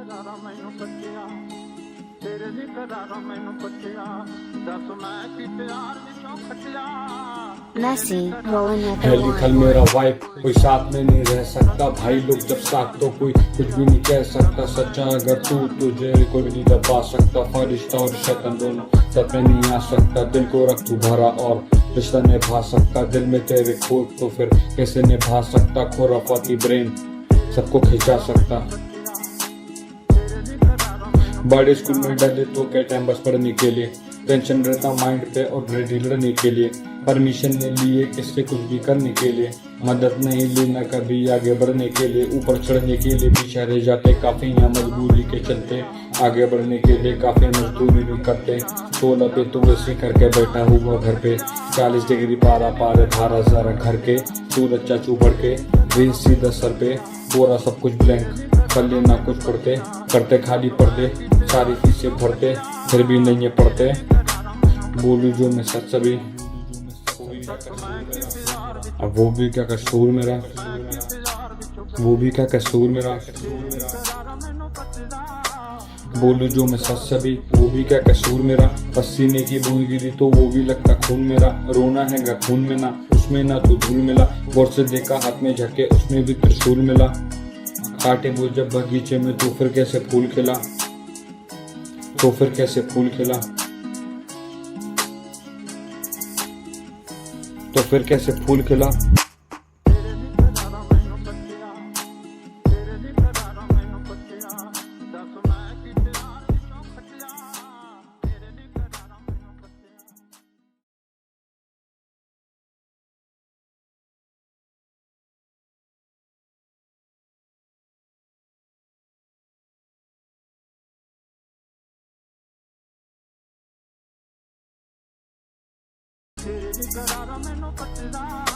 करारा मैनू बच्चिया तेरे नी करारा मैनू बच्चिया दस मैं कि प्यार विचों खटिया Messi, rolling with है the लिखल one. मेरा वाइफ, कोई साथ में नहीं रह सकता भाई लोग जब साथ तो कोई कुछ भी नहीं कह सकता। सच्चा अगर तू तुझे कोई नहीं दबा सकता। फरिश्ता और शैतान दोनों साथ में नहीं आ सकता। दिल को रख तू भरा और रिश्ता निभा सकता। दिल में तेरे खोट तो फिर कैसे निभा सकता। खुराफाती ब्रेन सबको खिंचा सकता। बड़े स्कूल में डाले तो क्या टाइम बस पढ़ने के लिए। टेंशन रहता माइंड पे और रेडी लड़ने के लिए। परमिशन ले लिए किससे कुछ भी करने के लिए। मदद नहीं लेना कभी आगे बढ़ने के लिए। ऊपर चढ़ने के लिए पीछे रह जाते काफी। यहाँ मजबूरी के चलते आगे बढ़ने के लिए काफी मजदूरी भी करते। 16 पे तो वैसे करके बैठा हुआ घर पे। 40 डिग्री पारा पारे धारा जरा घर के। सूरज चाचू बढ़ के रेस सीधा सर पे। पूरा सब कुछ ब्लैंक कर लेना कुछ पढ़ते करते खाली पढ़ते। सारी फीसें भरते फिर भी नहीं पढ़ते। बोलू जो मैं सच सभी अब वो भी क्या कसूर मेरा। वो भी क्या कसूर मेरा। बोलू जो मैं सच सभी वो भी क्या कसूर मेरा। पसीने की बूंद गिरी तो वो भी लगता खून मेरा। रोना है गा खून में ना उसमें ना तो धूल मिला। गौर से देखा हाथ में झके उसमें भी त्रिशूल मिला। काटे वो जब बगीचे में तो फिर कैसे फूल खिला। तो फिर कैसे फूल खिला। तो फिर कैसे फूल खिला। तेरे नी करारा मैनू बच्चिया